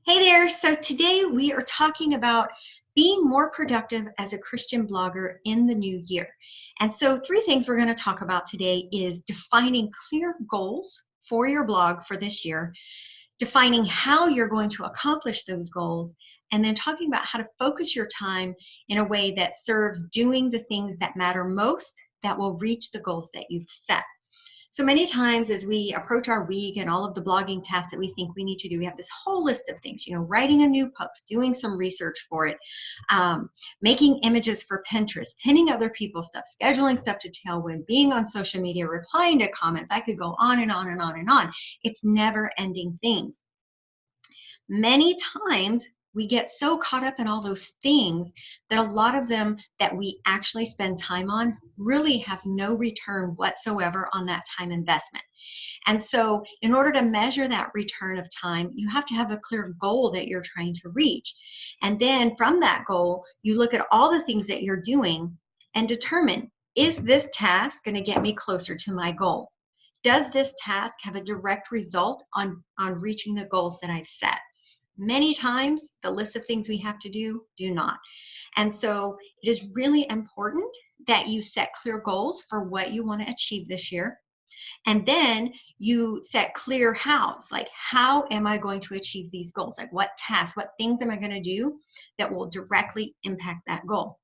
Hey there. So today we are talking about being more productive as a Christian blogger in the new year. And so three things we're going to talk about today is defining clear goals for your blog for this year, defining how you're going to accomplish those goals, and then talking about how to focus your time in a way that serves doing the things that matter most that will reach the goals that you've set. So many times as we approach our week and all of the blogging tasks that we think we need to do, we have this whole list of things, writing a new post, doing some research for it, making images for Pinterest, pinning other people's stuff, scheduling stuff to Tailwind, being on social media, replying to comments. I could go on and on and on and on. It's never ending things. Many times we get so caught up in all those things that a lot of them that we actually spend time on really have no return whatsoever on that time investment. And so in order to measure that return of time, you have to have a clear goal that you're trying to reach. And then from that goal, you look at all the things that you're doing and determine, is this task going to get me closer to my goal? Does this task have a direct result on reaching the goals that I've set? Many times, the list of things we have to do not. And so it is really important that you set clear goals for what you want to achieve this year. And then you set clear hows, like how am I going to achieve these goals? Like what tasks, what things am I going to do that will directly impact that goal?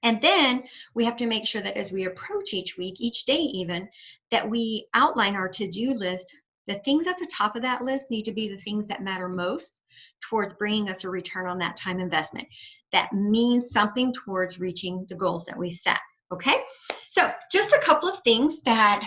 And then we have to make sure that as we approach each week, each day even, that we outline our to-do list. The things at the top of that list need to be the things that matter most towards bringing us a return on that time investment. That means something towards reaching the goals that we've set, okay? So just a couple of things that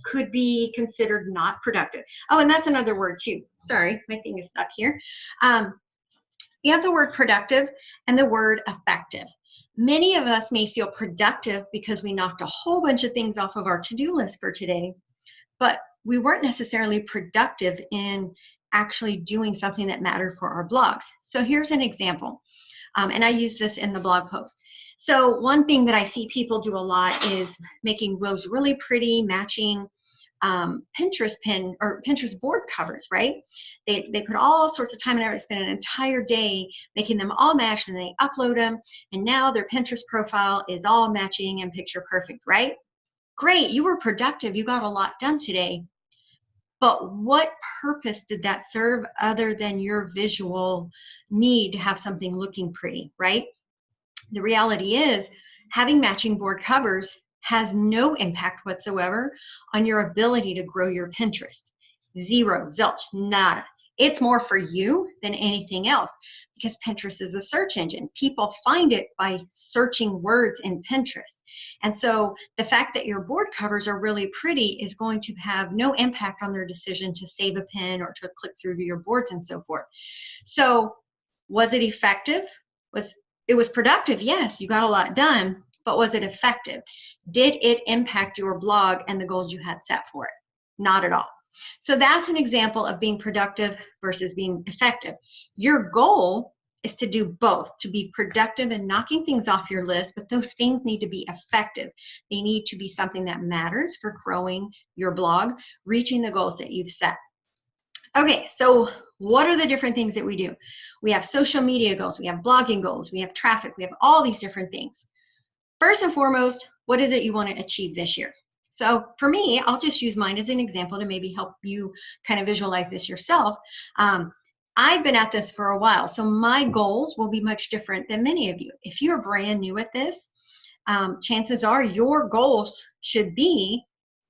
could be considered not productive. Oh, and that's another word too. Sorry, my thing is stuck here. You have the word productive and the word effective. Many of us may feel productive because we knocked a whole bunch of things off of our to-do list for today, but we weren't necessarily productive in actually doing something that mattered for our blogs. So here's an example, and I use this in the blog post. So one thing that I see people do a lot is making those really pretty matching Pinterest pin or Pinterest board covers, right? They put all sorts of time and effort, spend an entire day making them all match, and they upload them, and now their Pinterest profile is all matching and picture perfect, right? Great, you were productive, you got a lot done today, but what purpose did that serve other than your visual need to have something looking pretty, right? The reality is having matching board covers has no impact whatsoever on your ability to grow your Pinterest. Zero, zilch, nada. It's more for you than anything else because Pinterest is a search engine. People find it by searching words in Pinterest. And so the fact that your board covers are really pretty is going to have no impact on their decision to save a pin or to click through to your boards and so forth. So was it effective? It was productive, yes, you got a lot done, but was it effective? Did it impact your blog and the goals you had set for it? Not at all. So that's an example of being productive versus being effective. Your goal is to do both, to be productive and knocking things off your list, but those things need to be effective. They need to be something that matters for growing your blog, reaching the goals that you've set. Okay, so what are the different things that we do? We have social media goals, we have blogging goals, we have traffic, we have all these different things. First and foremost, what is it you want to achieve this year? So for me, I'll just use mine as an example to maybe help you kind of visualize this yourself. I've been at this for a while, so my goals will be much different than many of you. If you're brand new at this, chances are your goals should be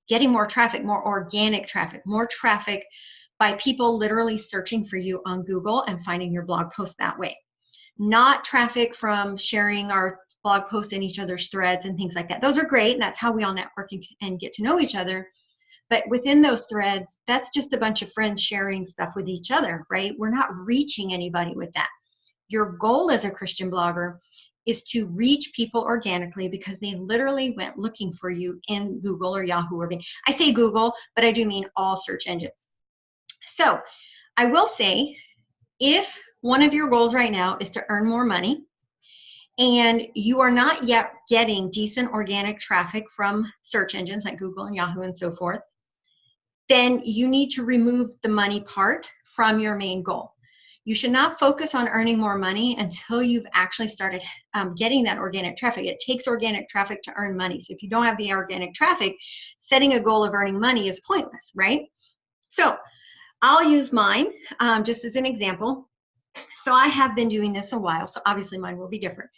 getting more traffic, more organic traffic, more traffic by people literally searching for you on Google and finding your blog post that way. Not traffic from sharing our blog posts in each other's threads and things like that. Those are great, and that's how we all network and get to know each other. But within those threads, that's just a bunch of friends sharing stuff with each other, right? We're not reaching anybody with that. Your goal as a Christian blogger is to reach people organically because they literally went looking for you in Google or Yahoo or Bing. I say Google, but I do mean all search engines. So I will say, if one of your goals right now is to earn more money and you are not yet getting decent organic traffic from search engines like Google and Yahoo and so forth, then you need to remove the money part from your main goal. You should not focus on earning more money until you've actually started getting that organic traffic. It takes organic traffic to earn money. So if you don't have the organic traffic, setting a goal of earning money is pointless, right? So I'll use mine just as an example. So I have been doing this a while, so obviously mine will be different.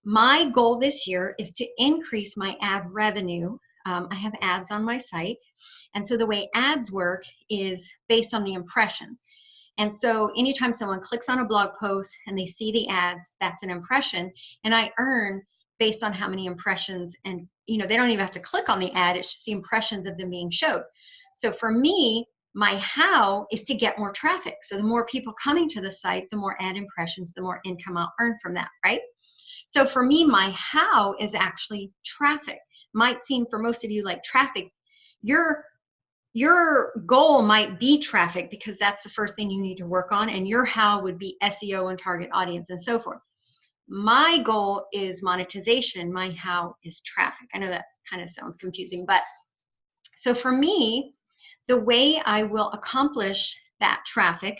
My goal this year is to increase my ad revenue. I have ads on my site. And so the way ads work is based on the impressions. And so anytime someone clicks on a blog post and they see the ads, that's an impression. And I earn based on how many impressions, and they don't even have to click on the ad, it's just the impressions of them being showed. So for me, my how is to get more traffic. So the more people coming to the site, the more ad impressions, the more income I'll earn from that, right? So for me, my how is actually traffic. Might seem for most of you like traffic. Your goal might be traffic because that's the first thing you need to work on, and your how would be SEO and target audience and so forth. My goal is monetization. My how is traffic. I know that kind of sounds confusing, but so for me, the way I will accomplish that traffic,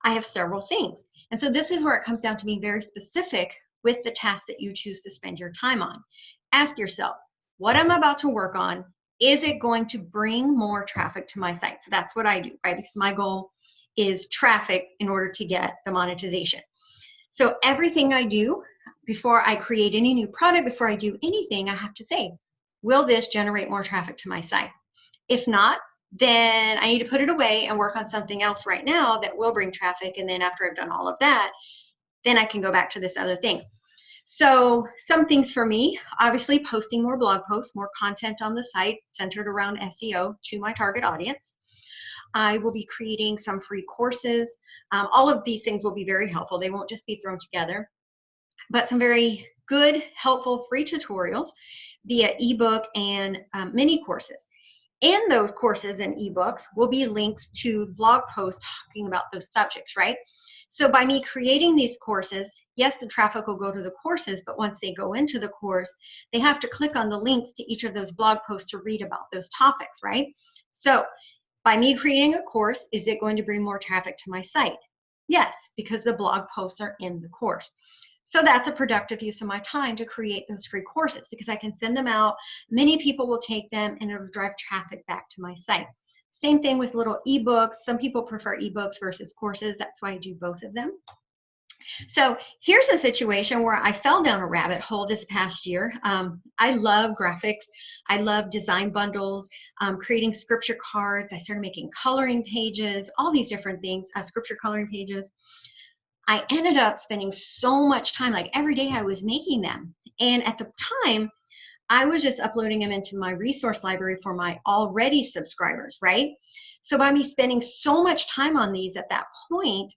I have several things. And so this is where it comes down to being very specific with the task that you choose to spend your time on. Ask yourself, what I'm about to work on, is it going to bring more traffic to my site? So that's what I do, right? Because my goal is traffic in order to get the monetization. So everything I do, before I create any new product, before I do anything, I have to say, will this generate more traffic to my site? If not, then I need to put it away and work on something else right now that will bring traffic. And then after I've done all of that, then I can go back to this other thing. So some things for me, obviously posting more blog posts, more content on the site centered around SEO to my target audience. I will be creating some free courses. All of these things will be very helpful. They won't just be thrown together, but some very good, helpful free tutorials via ebook and mini courses. In those courses and ebooks will be links to blog posts talking about those subjects, right? So by me creating these courses, yes, the traffic will go to the courses, but once they go into the course, they have to click on the links to each of those blog posts to read about those topics, right? So by me creating a course, is it going to bring more traffic to my site? Yes, because the blog posts are in the course. So that's a productive use of my time to create those free courses because I can send them out. Many people will take them and it'll drive traffic back to my site. Same thing with little ebooks. Some people prefer ebooks versus courses. That's why I do both of them. So here's a situation where I fell down a rabbit hole this past year. I love graphics. I love design bundles, creating scripture cards. I started making coloring pages, all these different things, scripture coloring pages. I ended up spending so much time, like every day I was making them. And at the time, I was just uploading them into my resource library for my already subscribers, right? So by me spending so much time on these at that point,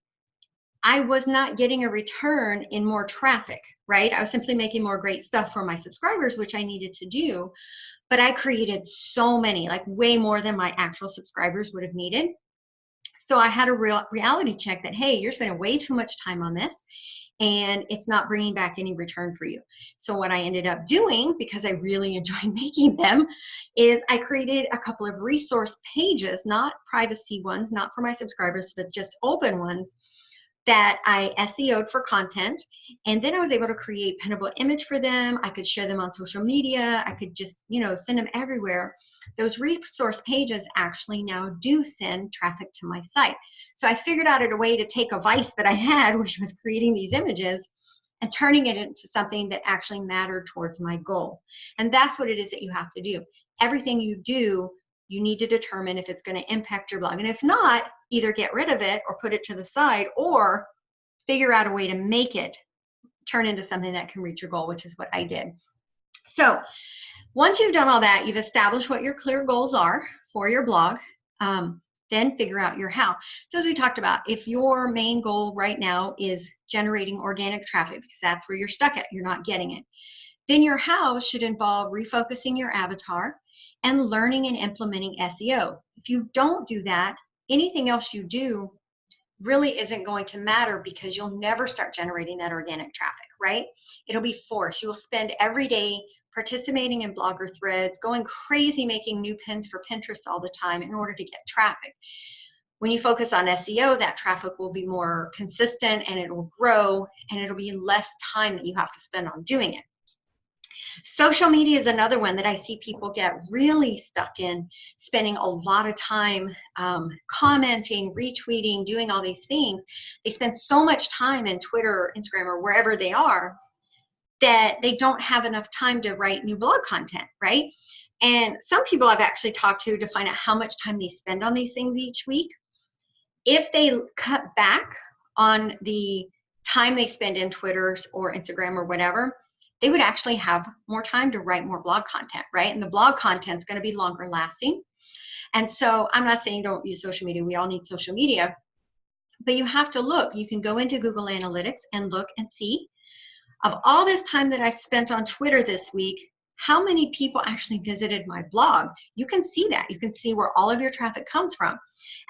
I was not getting a return in more traffic, right? I was simply making more great stuff for my subscribers, which I needed to do. But I created so many, like way more than my actual subscribers would have needed. So I had a real reality check that, hey, you're spending way too much time on this and it's not bringing back any return for you. So what I ended up doing, because I really enjoy making them, is I created a couple of resource pages, not privacy ones, not for my subscribers, but just open ones that I SEO'd for content. And then I was able to create pinnable image for them. I could share them on social media. I could just, send them everywhere. Those resource pages actually now do send traffic to my site. So I figured out a way to take a vice that I had, which was creating these images, and turning it into something that actually mattered towards my goal. And that's what it is that you have to do. Everything you do, you need to determine if it's going to impact your blog. And if not, either get rid of it or put it to the side or figure out a way to make it turn into something that can reach your goal, which is what I did. So once you've done all that, you've established what your clear goals are for your blog, then figure out your how. So as we talked about, if your main goal right now is generating organic traffic, because that's where you're stuck at, you're not getting it, then your how should involve refocusing your avatar and learning and implementing SEO. If you don't do that, anything else you do really isn't going to matter because you'll never start generating that organic traffic, right? It'll be forced. You will spend every day participating in blogger threads, going crazy making new pins for Pinterest all the time in order to get traffic. When you focus on SEO, that traffic will be more consistent and it will grow, and it'll be less time that you have to spend on doing it. Social media is another one that I see people get really stuck in, spending a lot of time commenting, retweeting, doing all these things. They spend so much time in Twitter or Instagram or wherever they are that they don't have enough time to write new blog content, right? And some people I've actually talked to find out how much time they spend on these things each week. If they cut back on the time they spend in Twitter or Instagram or whatever, they would actually have more time to write more blog content, right? And the blog content is going to be longer lasting. And so I'm not saying don't use social media. We all need social media. But you have to look. You can go into Google Analytics and look and see, of all this time that I've spent on Twitter this week, how many people actually visited my blog? You can see that. You can see where all of your traffic comes from.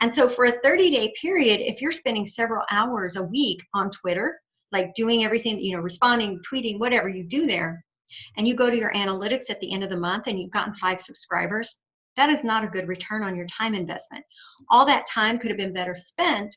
And so for a 30-day period, if you're spending several hours a week on Twitter, like doing everything, responding, tweeting, whatever you do there, and you go to your analytics at the end of the month and you've gotten 5 subscribers, that is not a good return on your time investment. All that time could have been better spent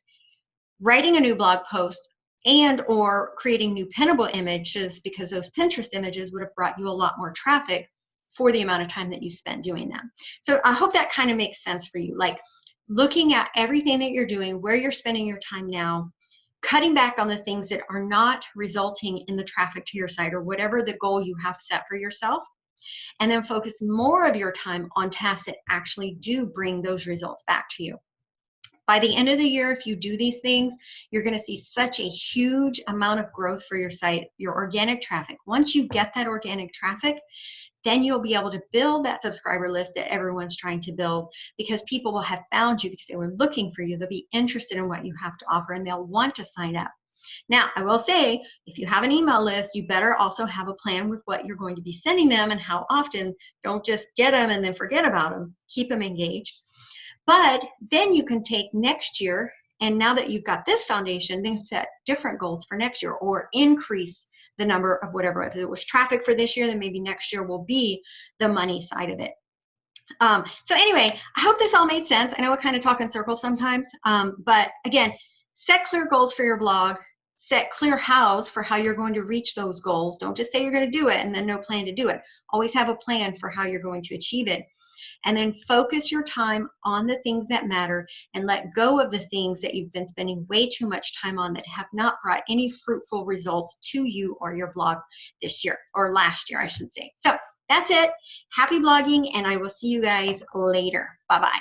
writing a new blog post and or creating new pinnable images, because those Pinterest images would have brought you a lot more traffic for the amount of time that you spent doing them. So I hope that kind of makes sense for you. Like looking at everything that you're doing, where you're spending your time now, cutting back on the things that are not resulting in the traffic to your site or whatever the goal you have set for yourself, and then focus more of your time on tasks that actually do bring those results back to you. By the end of the year, if you do these things, you're going to see such a huge amount of growth for your site, your organic traffic. Once you get that organic traffic, then you'll be able to build that subscriber list that everyone's trying to build, because people will have found you because they were looking for you. They'll be interested in what you have to offer and they'll want to sign up. Now, I will say, if you have an email list, you better also have a plan with what you're going to be sending them and how often. Don't just get them and then forget about them. Keep them engaged. But then you can take next year, and now that you've got this foundation, then set different goals for next year or increase the number of whatever. If it was traffic for this year, then maybe next year will be the money side of it. So anyway, I hope this all made sense. I know I kind of talk in circles sometimes, but again, set clear goals for your blog. Set clear hows for how you're going to reach those goals. Don't just say you're going to do it and then no plan to do it. Always have a plan for how you're going to achieve it. And then focus your time on the things that matter and let go of the things that you've been spending way too much time on that have not brought any fruitful results to you or your blog this year, or last year, I should say. So that's it. Happy blogging, and I will see you guys later. Bye-bye.